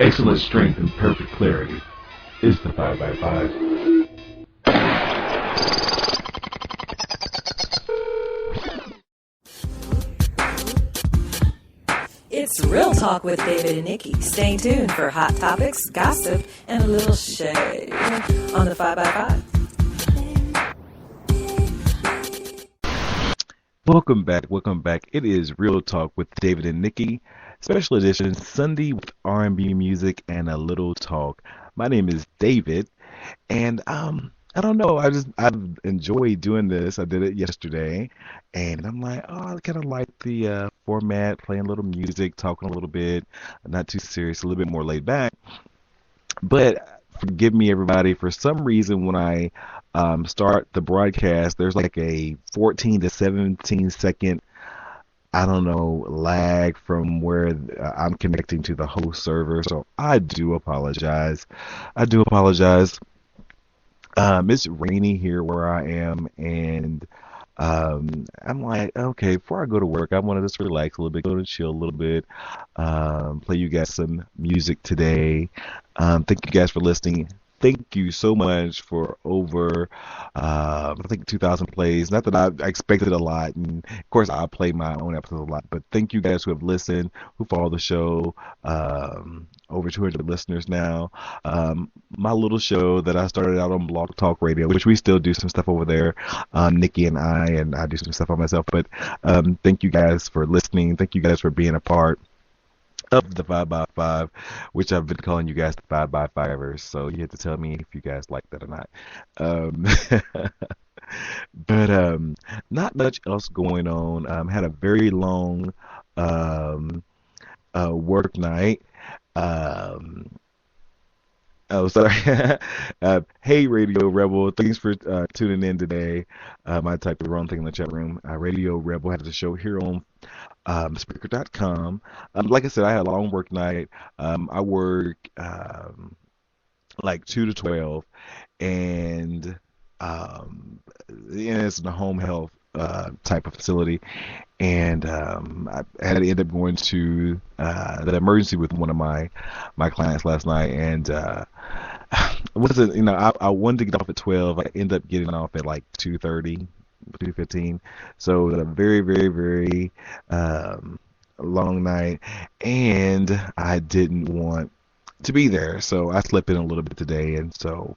excellent strength and perfect clarity is the 5x5. It's Real Talk with David and Nikki. Stay tuned for hot topics, gossip, and a little shade on the 5x5. Welcome back. It is Real Talk with David and Nikki, special edition Sunday with R&B music and a little talk. My name is David, and I don't know, I've enjoyed doing this. I did it yesterday, and I'm like, oh, I kind of like the format, playing a little music, talking a little bit, not too serious, a little bit more laid back. But forgive me, everybody, for some reason when I start the broadcast, there's like a 14 to 17 second, I don't know, lag from where I'm connecting to the host server. So I do apologize. It's rainy here where I am, and I'm like, okay, before I go to work, I want to just relax a little bit, go to chill a little bit, play you guys some music today. Thank you guys for listening. Thank you so much for over, I think 2,000 plays. Not that I expected a lot, and of course I play my own episodes a lot, but thank you guys who have listened, who follow the show. Over 200 listeners now. My little show that I started out on Blog Talk Radio, which we still do some stuff over there, Nikki and I do some stuff on myself. But thank you guys for listening. Thank you guys for being a part of the 5x5, which I've been calling you guys the 5x5ers. So you have to tell me if you guys like that or not. But not much else going on. Had a very long work night. Oh, sorry. Hey, Radio Rebel. Thanks for tuning in today. I typed the wrong thing in the chat room. Radio Rebel has a show here on Speaker.com. Like I said, I had a long work night. I work like 2 to 12, and it's in a home health type of facility. And I had to end up going to the emergency with one of my clients last night, and I wanted to get off at 12. I ended up getting off at like 2:30, 2:15. So a very, very, very long night, and I didn't want to be there, so I slept in a little bit today, and so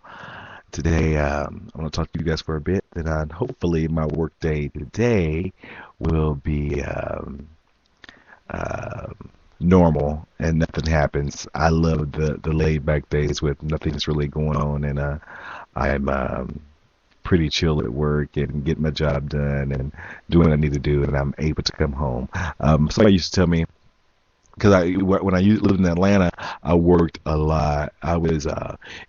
today I'm going to talk to you guys for a bit, and hopefully my work day today will be normal and nothing happens. I love the laid back days with nothing's really going on, and I'm pretty chill at work and get my job done and doing what I need to do, and I'm able to come home. Somebody used to tell me, because when I lived in Atlanta, I worked a lot. I was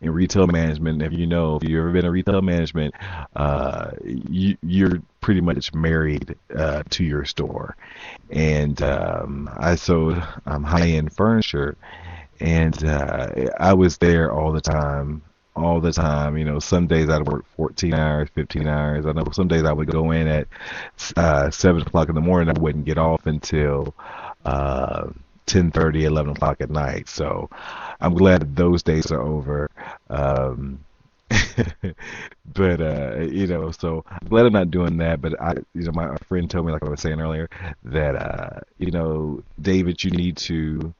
in retail management. If you've ever been in retail management, you're pretty much married to your store. And I sold high-end furniture, and I was there all the time. All the time. Some days I'd work 14 hours, 15 hours. I know some days I would go in at 7 o'clock in the morning. I wouldn't get off until 10:30, 11 o'clock at night. So I'm glad that those days are over. But so I'm glad I'm not doing that. But my friend told me, like I was saying earlier, that David, you need to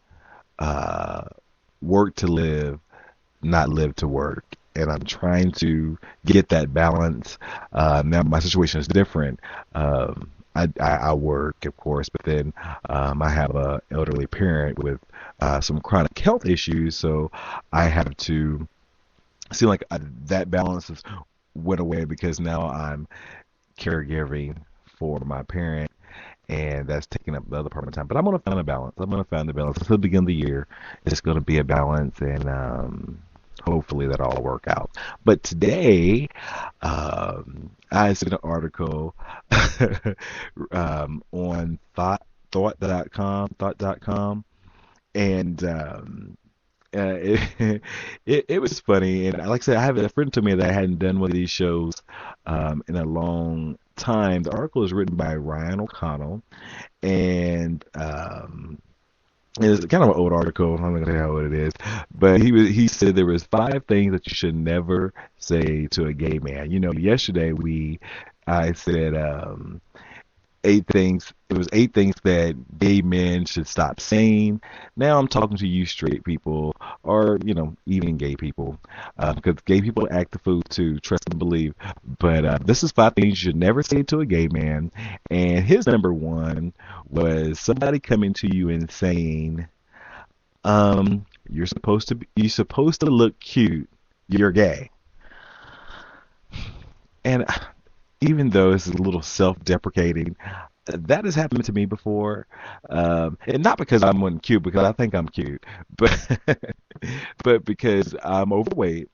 work to live, not live to work. And I'm trying to get that balance. Now my situation is different. I work, of course, but then I have a elderly parent with some chronic health issues, so I have to seem like that balance has went away because now I'm caregiving for my parent, and that's taking up the other part of my time. But I'm going to find a balance. Until the beginning of the year, it's going to be a balance, and hopefully that'll all work out. But today, I sent an article on thought.com, and it was funny. And like I said, I have a friend told me that I hadn't done one of these shows in a long time. The article is written by Ryan O'Connell, and It's kind of an old article. I'm not gonna tell you what it is, but he said there was 5 things that you should never say to a gay man. Yesterday I said 8 things. It was 8 things that gay men should stop saying. Now I'm talking to you straight people, or even gay people, because gay people act the fool too. Trust and believe. But this is 5 things you should never say to a gay man. And his number one was somebody coming to you and saying, you're supposed to look cute. You're gay. And even though it's a little self-deprecating, that has happened to me before, and not because I'm cute, because I think I'm cute, but but because I'm overweight.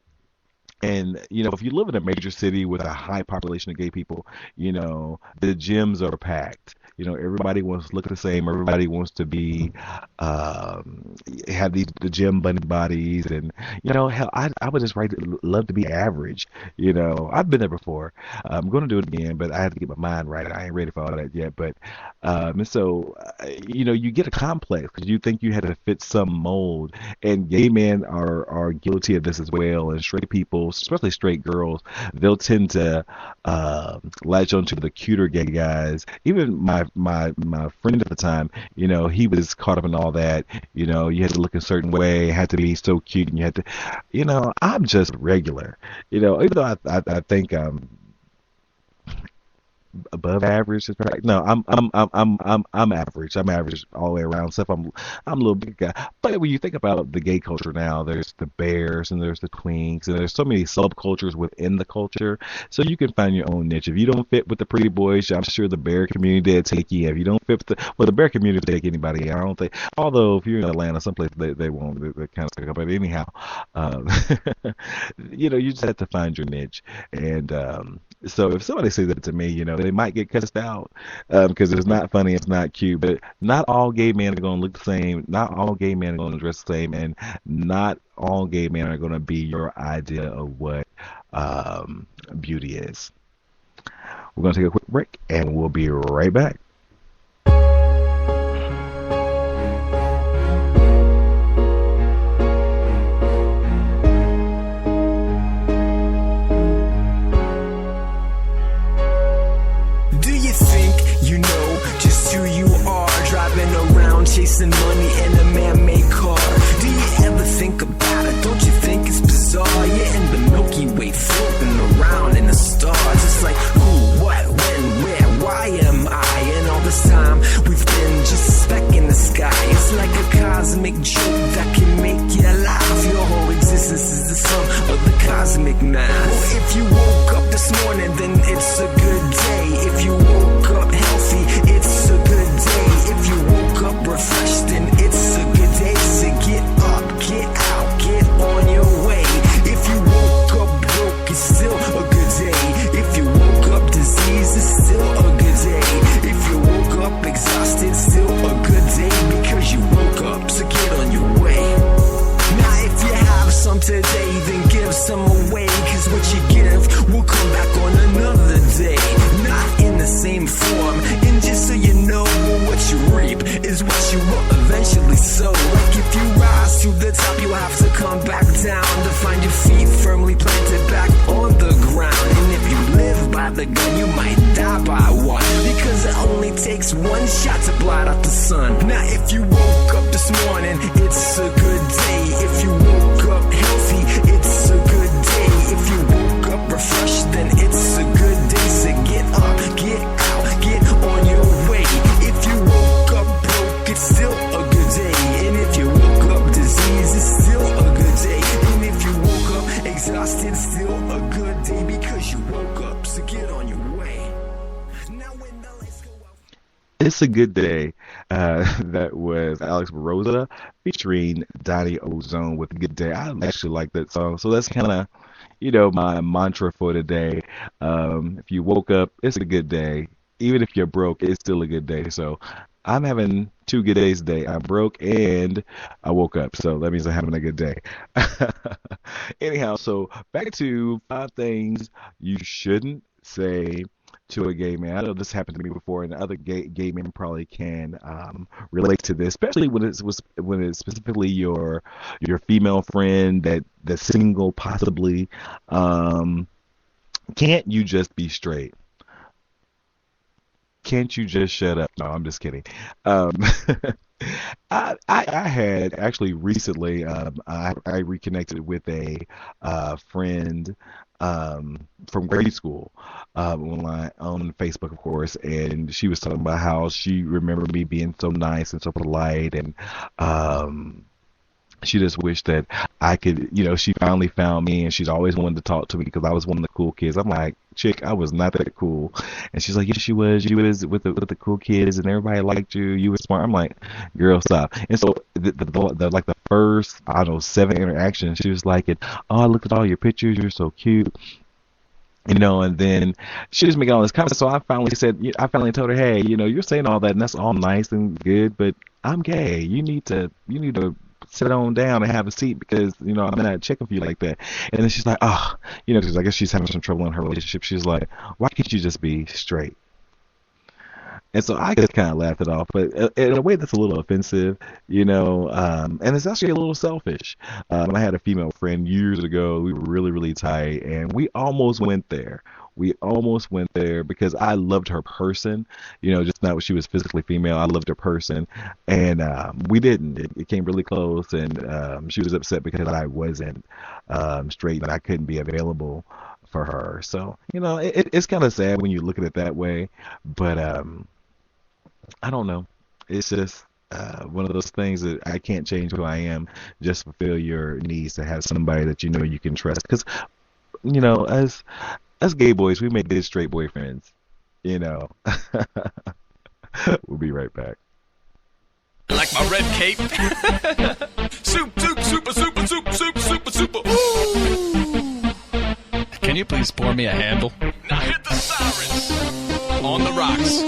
And if you live in a major city with a high population of gay people, the gyms are packed. Everybody wants to look the same. Everybody wants to be have the gym bunny bodies, and hell, I would just love to be average. I've been there before. I'm going to do it again, but I have to get my mind right. I ain't ready for all that yet. But and so you get a complex because you think you had to fit some mold, and gay men are guilty of this as well, and straight people, especially straight girls, they'll tend to latch onto the cuter gay guys. Even my friend at the time, he was caught up in all that. You had to look a certain way, had to be so cute, and you had to, I'm just regular. Even though I think above average is right. No, I'm average. I'm average all the way around. Stuff. I'm a little big guy. But when you think about the gay culture now, there's the bears and there's the queens and there's so many subcultures within the culture. So you can find your own niche. If you don't fit with the pretty boys, I'm sure the bear community will take you. If you don't fit with the bear community will take anybody. I don't think. Although if you're in Atlanta, someplace they won't. They kind of stick up. But anyhow, um, you just have to find your niche. And so if somebody says that to me, they might get cussed out because it's not funny, it's not cute. But not all gay men are going to look the same. Not all gay men are going to dress the same, and not all gay men are going to be your idea of what beauty is. We're going to take a quick break, and we'll be right back. Chasing money in a man-made car. Do you ever think about it? Don't you think it's bizarre? You're in the Milky Way, floating around in the stars. It's like who, what, when, where, why am I? And all this time we've been just a speck in the sky. It's like a cosmic joke that can make you laugh. Your whole existence is the sum of the cosmic math. Well, if you woke up this morning, then it's a good day. If you woke up healthy, it's a good day. If you woke up refreshed, then it's a good day. So get up, get out, get on your way. If you woke up broke, it's still a good day. If you woke up diseased, it's still a good day. If you woke up exhausted, still a good day, because you woke up, so get on your way. Now if you have some today, then give some away, cause what you give will come back on another day. Not in the same form, and just so you know, what you reap is what you will eventually sow. Like if you rise to the top, you'll have to come back down to find your feet firmly planted back on the ground. And if you live by the gun, you might die by one, because it only takes one shot to blot out the sun. Now if you woke up this morning, it's a good day. If you woke up healthy, it's a good day. If you woke up refreshed, then it's a good day. So get up, get out, get on your way. If you woke up broke, it's still a good day. And if you woke up diseased, it's still a good day. And if you woke up exhausted, still a good day, because you woke up, so get on your way. Now when the lights go out. It's a good day. That was Alex Rosa featuring Donnie Ozone with a good day. I actually like that song. So that's kind of, my mantra for today. If you woke up, it's a good day. Even if you're broke, it's still a good day. So I'm having 2 good days today. I'm broke and I woke up. So that means I'm having a good day. Anyhow, so back to 5 things you shouldn't say to a gay man. I know this happened to me before, and other gay men probably can relate to this, especially when it's specifically your female friend that's single, possibly. Can't you just be straight? Can't you just shut up? No, I'm just kidding. Um, I had actually recently, I reconnected with a friend from grade school on Facebook, of course, and she was talking about how she remembered me being so nice and so polite, and um, she just wished that I could, she finally found me, and she's always wanted to talk to me because I was one of the cool kids. I'm like, chick, I was not that cool. And she's like, yes, you was. You was with the cool kids, and everybody liked you. You were smart. I'm like, girl, stop. And so like the first, I don't know, 7 interactions, she was like, oh, I looked at all your pictures. You're so cute. And then she was making all this comments. So I finally told her, hey, you're saying all that, and that's all nice and good, but I'm gay. You need to sit on down and have a seat because, I'm not checking for you like that. And then she's like, oh, because I guess she's having some trouble in her relationship. She's like, why can't you just be straight? And so I just kind of laughed it off, but in a way that's a little offensive, and it's actually a little selfish. When I had a female friend years ago, we were really, really tight, and we almost went there. We almost went there because I loved her person, just not what she was physically female. I loved her person, and we didn't. It came really close, and she was upset because I wasn't straight and I couldn't be available for her. So, it's kind of sad when you look at it that way, but I don't know. It's just one of those things that I can't change who I am, just fulfill your needs to have somebody that you can trust. Because, as gay boys, we make good straight boyfriends. We'll be right back. Like my red cape. Soup, super, super, super, super, super, super. Ooh. Can you please pour me a handle? Now hit the sirens on the rocks.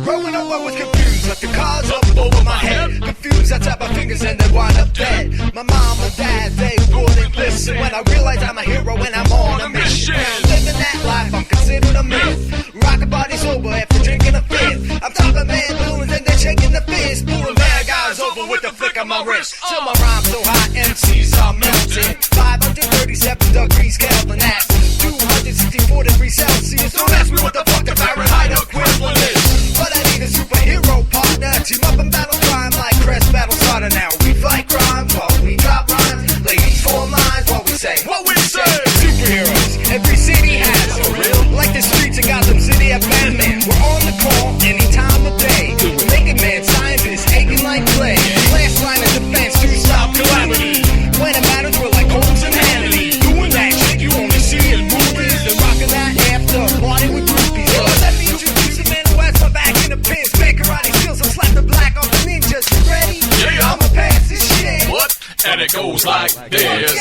Growing up, I was confused, like the cards up over my head. Confused, I tap my fingers and then wind up dead. My mom and dad, they wouldn't listen when I realized I'm a hero and I'm on a mission. Living that life, I'm considered a myth. Rockin' body sober after drinking a fifth. I'm topping man balloons and then shaking the fist. Pulling bad guys over with the flick of my wrist. Till my rhyme's so hot, MCs are melting. 537 degrees Kelvin, that's 264 degrees Celsius. Don't ask me what the fuck the Fahrenheit equivalent is. But I need a superhero partner. Team up and battle crime like Crest Battle Starter. Now we fight crime while we drop rhymes. Ladies form lines while we say what we say. Superheroes, every city has for real. Like the streets of Gotham City at Batman. We're on the call any time of day. Making man scientists aching like clay. Last line of defense to stop calamity. When it matters, we're like Holmes and Hannity. Doing that shit you only see in movies. And rocking that after party with groupies. Let me introduce the man who has my back in the pins. Big karate skills, so slap the black off the ninjas. You ready? Yeah. I'ma pass this shit. What? And it goes like this.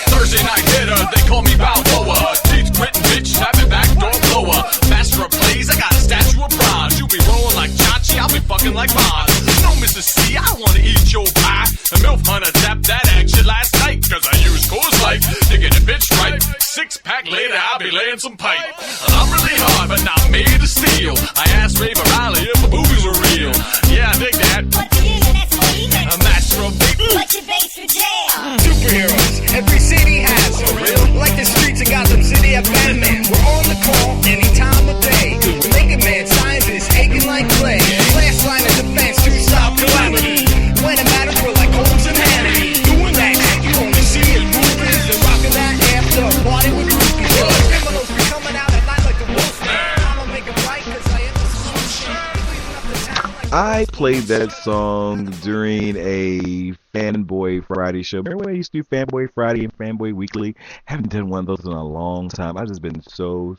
Thursday night hitter, they call me Balboa. Teeth gritting bitch, having backdoor blower. Master of plays, I got a statue of bronze. You be rolling like Chachi, I'll be fucking like Bond. No, Mrs. C, I wanna eat your pie. The MILF hunter tapped that action last night. Cause I use Coors Light to get a bitch right. 6-pack later, I'll be laying some pipe. I'm really hard, but not made of steel. I asked Ray Riley if the movies were real. Yeah, I dig that. What the internet's what he makes. A master of big. What's your base for jail? Superheroes, every city has for real. Like the streets of Gotham City at Batman. We're on the call any time of day. Making man scientists aching like clay. Last line of defense to stop calamity. When it matters, we're like Holmes and Hannity. Doing that shit you only see in movies. And rocking that after party with groupies. Criminals be coming out at night like the wolfman. I'ma make it right cause I am the solution. Cleaning up the town like I played that song during a Fanboy Friday show. Remember when I used to do Fanboy Friday and Fanboy Weekly? Haven't done one of those in a long time. I've just been so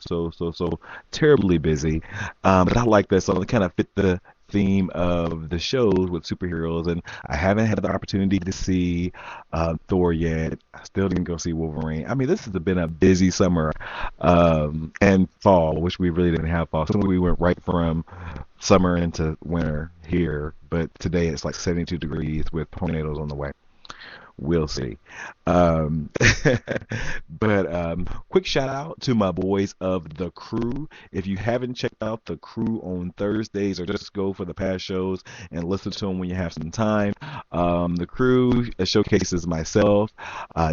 terribly busy. But I like that song. It kind of fit the theme of the shows with superheroes, and I haven't had the opportunity to see Thor yet. I still didn't go see Wolverine. I mean, this has been a busy summer and fall, which we really didn't have fall. So we went right from summer into winter here, but today it's like 72 degrees with tornadoes on the way. We'll see. But quick shout out to my boys of The Crew. If you haven't checked out The Crew on Thursdays, or just go for the past shows and listen to them when you have some time. The Crew showcases myself,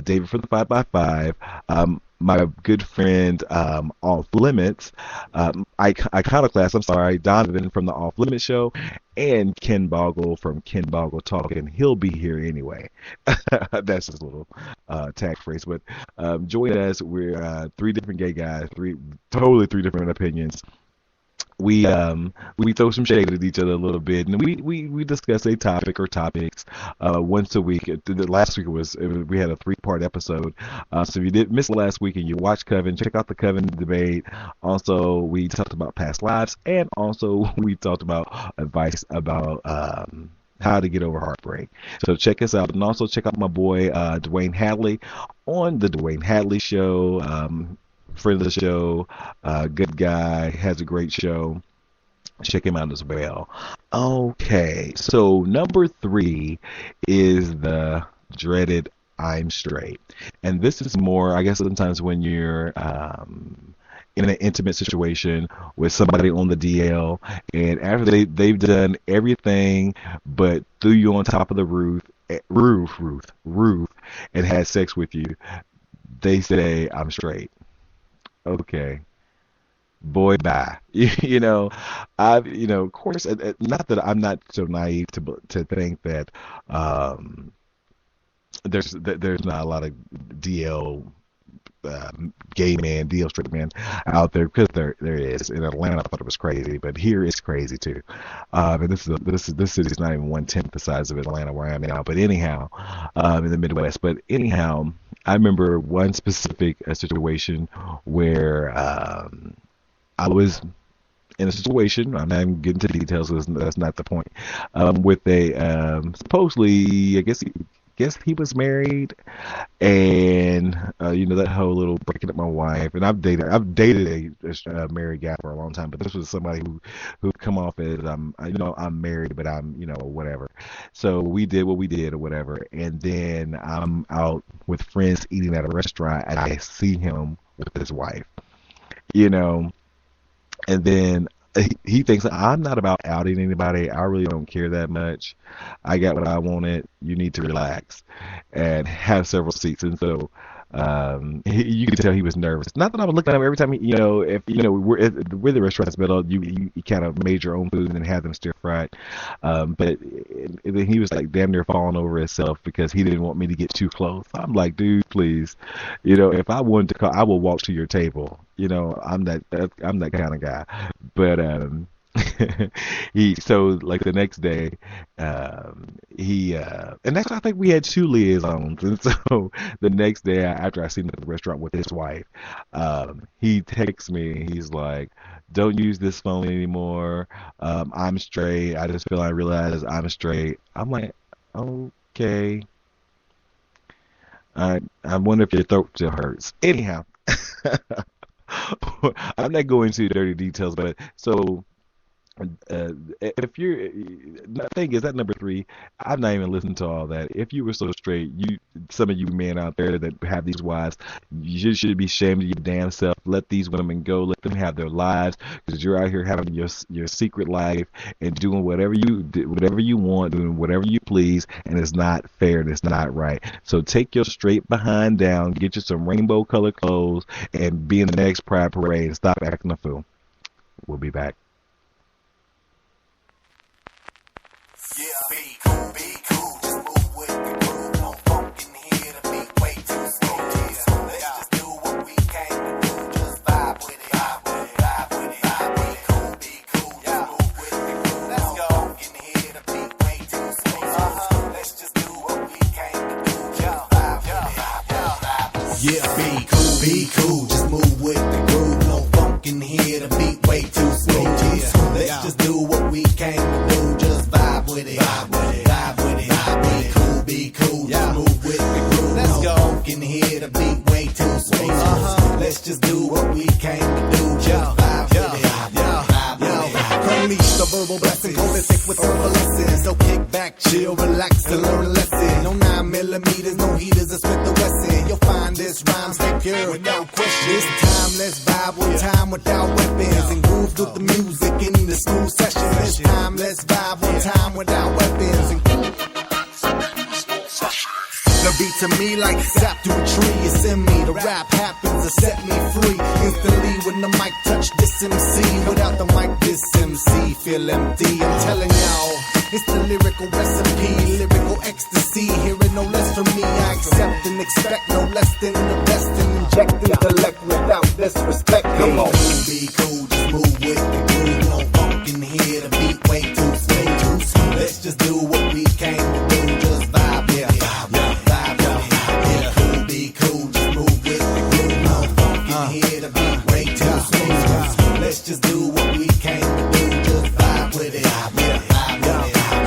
David from the 5x5, my good friend Off Limits, Iconoclast, Donovan from the Off Limits show, and Ken Boggle from Ken Boggle Talking. He'll be here anyway. That's his little tag phrase. But join us. We're three different gay guys, three different opinions. We throw some shade at each other a little bit, and we discuss a topic or topics once a week. Last week we had a 3-part episode. So if you did miss last week and you watched Coven, check out the Coven debate. Also, we talked about past lives, and also we talked about advice about how to get over heartbreak. So check us out, and also check out my boy Dwayne Hadley on the Dwayne Hadley Show. Friend of the show, good guy, has a great show. Check him out as well. Okay, so number 3 is the dreaded I'm straight. And this is more, I guess, sometimes when you're in an intimate situation with somebody on the DL, and after they've done everything but threw you on top of the roof, and had sex with you, they say, I'm straight. Okay, boy, bye. Of course, not that I'm not so naive to think that there's not a lot of DL gay man, DL straight man out there, because there is. In Atlanta, I thought it was crazy, but here it's crazy too. And this city is not even 1/10 the size of Atlanta where I am now. But anyhow, in the Midwest. But anyhow, I remember one specific situation where I was in a situation, I'm not even getting into details, so that's not the point, with a supposedly, I guess he was married, and that whole little breaking up my wife. And I've dated a married guy for a long time, but this was somebody who come off as I'm married, but I'm whatever. So we did what we did or whatever, and then I'm out with friends eating at a restaurant, and I see him with his wife, and then he thinks I'm not about outing anybody. I really don't care that much. I got what I wanted. You need to relax and have several seats. And so you could tell he was nervous. Not that I was looking at him every time. We're the restaurants, but you kind of made your own food and then have them stir fried. But then he was like damn near falling over himself because he didn't want me to get too close. I'm like, dude, please. If I wanted to call, I will walk to your table. I'm that kind of guy. But so like the next day, and that's, I think we had 2 liaisons. And so the next day after I seen him at the restaurant with his wife, he texts me. He's like, don't use this phone anymore. I'm straight. I just realize I'm straight. I'm like, okay. I wonder if your throat still hurts. Anyhow, I'm not going into dirty details, but so if you're, the thing is that number 3, I'm not even listening to all that. If you were so straight, some of you men out there that have these wives, you should be ashamed of your damn self. Let these women go. Let them have their lives, because you're out here having your secret life and doing whatever you want, doing whatever you please, and it's not fair and it's not right. So take your straight behind down, get you some rainbow colored clothes, and be in the next Pride Parade and stop acting a fool. We'll be back. Yeah, be cool, just move with the groove. No funk in here, the beat way too slow. Let's just do what we came to do. Just vibe with it, Be cool, just move with the groove. Let's go. No funk in here, the beat way too slow. Let's just do what we came to do. Just vibe with it, Yeah, be cool, just move with the groove. No funk in here, the beat way too slow. Let's just do what we came to do. Just vibe with it. Be cool, just move with the groove. Let's go. Funk in here, the beat way too slow. Let's just do what we came to do. Just vibe with it. Unleash the verbal blessing, prolific with herbal lessons. So kick back, chill, relax, and learn a lesson. No 9mm, no heaters, or Smith & Wesson. You'll find this rhyme secure without question. This time, let's vibe one time without weapons and groove through the music in the smooth session. This time, let's vibe one time without weapons and the beat to me like sap through a tree. It's in me, the rap happens to set me free. Instantly when the mic touch this MC. Without the mic this MC feel empty. I'm telling y'all, it's the lyrical recipe, lyrical ecstasy. Hearing no less from me, I accept and expect no less than the best. And inject intellect without disrespect. Come on, be cool, just move with the groove. No funk in here, the beat way too smooth. Let's just do what we came to do, just vibe, yeah. Let's just do what we came to do, just vibe with it.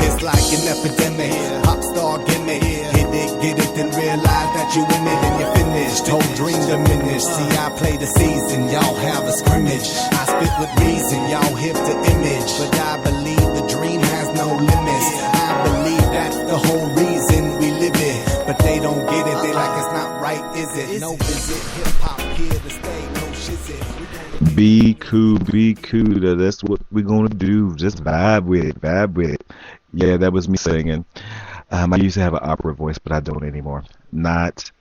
It's like an epidemic, pop star gimmick. Hit it, get it, then realize that you in it and you're finished. Whole dream diminished. See, I play the season, y'all have a scrimmage. I spit with reason, y'all hip the image. But I believe the dream has no limits. I believe that's the whole reason we live it. But they don't get it, they like it's not right, is it? No visit, hip hop here to stay, no shizzit. Be cool, be cool. That's what we're gonna do. Just vibe with it, vibe with it. Yeah, that was me singing. I used to have an opera voice, but I don't anymore. Not.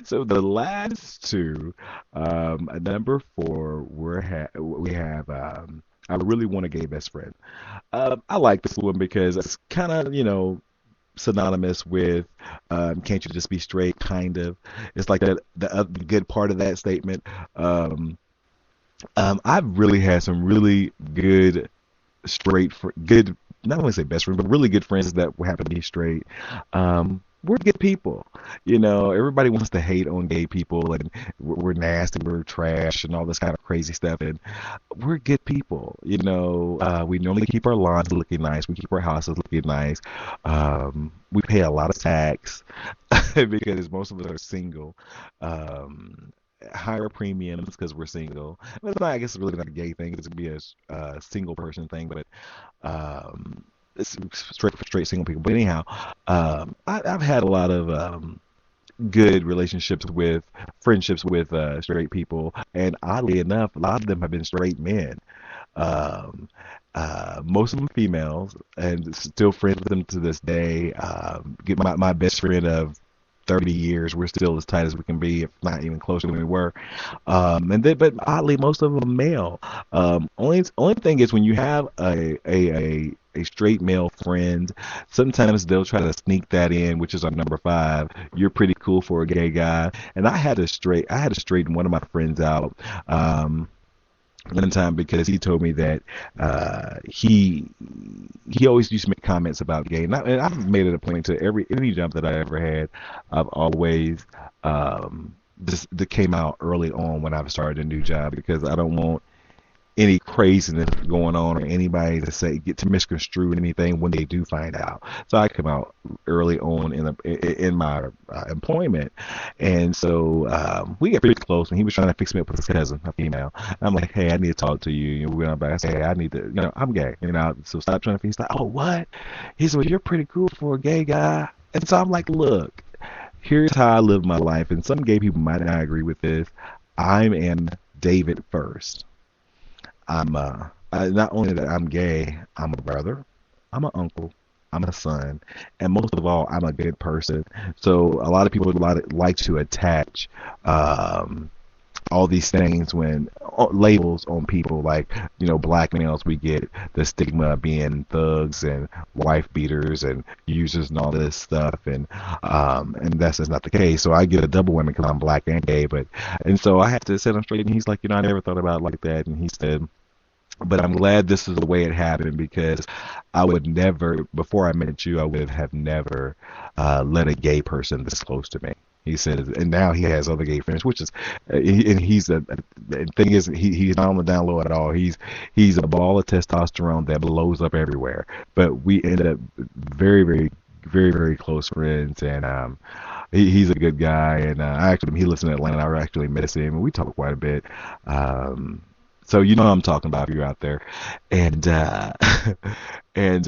So the last two, number 4, we have. I really want a gay best friend. I like this one because it's kind of synonymous with can't you just be straight, kind of. It's like the good part of that statement. I've really had some really good good, not want to say best friend, but really good friends that happen to be straight. We're good people. Everybody wants to hate on gay people and we're nasty, we're trash and all this kind of crazy stuff. And we're good people. We normally keep our lawns looking nice. We keep our houses looking nice. We pay a lot of tax because most of us are single. Higher premiums because we're single. It's not, I guess it's really not a gay thing. It's going to be a single person thing, but it's straight single people. But anyhow, I've had a lot of good friendships with straight people, and oddly enough, a lot of them have been straight men. Most of them females, and still friends with them to this day. Get my best friend of 30 years, we're still as tight as we can be, if not even closer than we were. But oddly, most of them male. Only thing is when you have a straight male friend, sometimes they'll try to sneak that in, which is our number 5. You're pretty cool for a gay guy, and I had to straighten one of my friends out. One time because he told me that he always used to make comments about gay, and I've made it a point to any job that I ever had, I've always this that came out early on when I've started a new job, because I don't want any craziness going on or anybody to get to misconstrue anything when they do find out. So I come out early on in my employment, and so we get pretty close. And he was trying to fix me up with his cousin, a female. I'm like, hey, I need to talk to you. We went back. I said, hey, I need to, I'm gay. So stop trying to. He's like, oh, what? He said, well, you're pretty cool for a gay guy. And so I'm like, look, here's how I live my life. And some gay people might not agree with this. I'm in David first. I'm not only that I'm gay, I'm a brother, I'm an uncle, I'm a son, and most of all, I'm a good person. So a lot of people like to attach all these things when labels on people, like black males, we get the stigma of being thugs and wife beaters and users and all this stuff, and that's just not the case. So I get a double whammy because I'm black and gay, and so I had to set him straight, and he's like, I never thought about it like that, and he said, but I'm glad this is the way it happened, because I would never, before I met you, I would have never let a gay person this close to me. He said, and now he has other gay friends, which is, and the thing is, he's not on the down low at all. He's a ball of testosterone that blows up everywhere. But we ended up very, very, very, very close friends, and he's a good guy. And he lives in Atlanta. I actually miss him, and we talk quite a bit. So you know what I'm talking about if you're out there. And and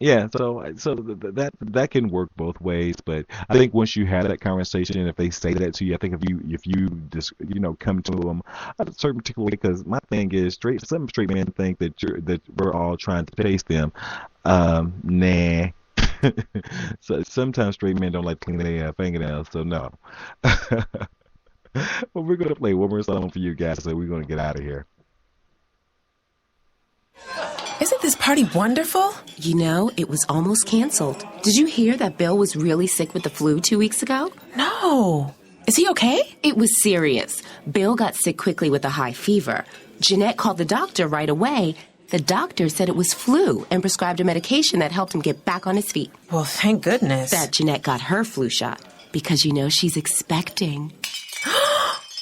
yeah, that can work both ways. But I think once you have that conversation, if they say that to you, I think if you just come to them a certain particular way, because my thing is some straight men think that we're all trying to chase them. Nah. So sometimes straight men don't like to clean their fingernails, so no. But we're gonna play one more song for you guys, so we're gonna get out of here. Isn't this party wonderful? You know, it was almost canceled. Did you hear that Bill was really sick with the flu 2 weeks ago? No. Is he okay? It was serious. Bill got sick quickly with a high fever. Jeanette called the doctor right away. The doctor said it was flu and prescribed a medication that helped him get back on his feet. Well, thank goodness. That Jeanette got her flu shot because, she's expecting.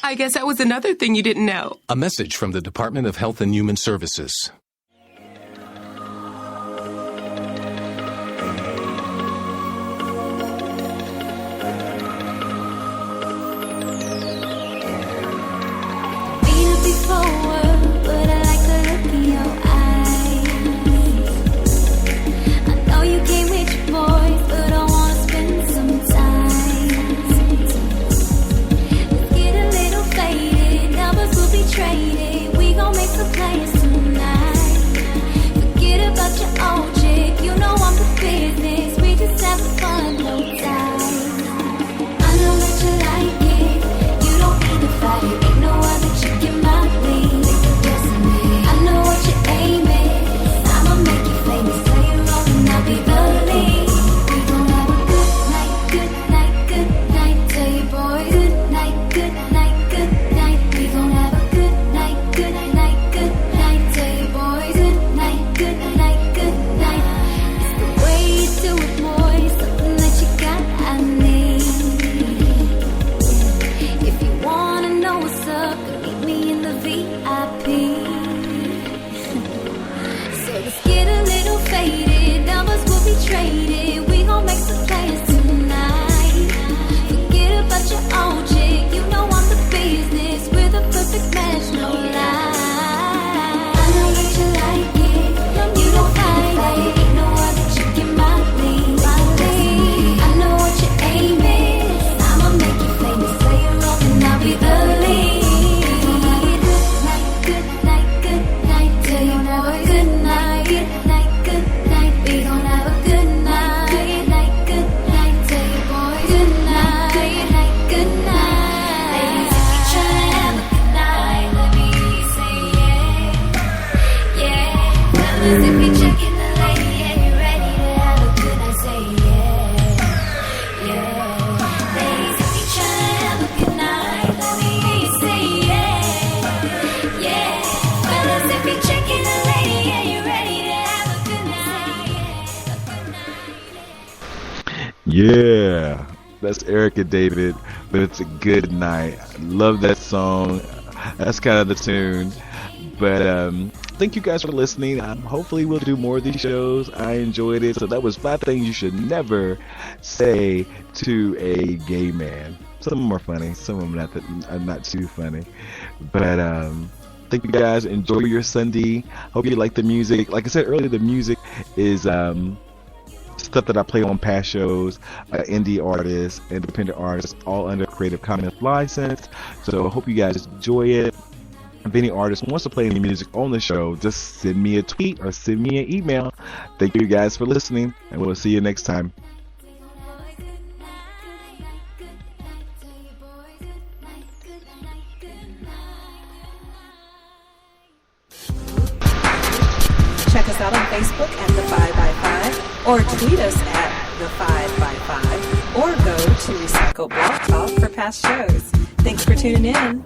I guess that was another thing you didn't know. A message from the Department of Health and Human Services. Yeah, that's Erica David, but it's a good night. Love that song. That's kind of the tune. But thank you guys for listening. Hopefully we'll do more of these shows. I enjoyed it. So that was 5 things you should never say to a gay man. Some of them are funny. Some of them are not too funny. But thank you guys. Enjoy your Sunday. Hope you like the music. Like I said earlier, the music is stuff that I play on past shows, indie artists, independent artists, all under Creative Commons license. So I hope you guys enjoy it. If any artist wants to play any music on the show, just send me a tweet or send me an email. Thank you guys for listening, and we'll see you next time. Check us out on Facebook at The 5x5, or tweet us at The 5x5, or go to Recycle Blog Talk for past shows. Thanks for tuning in.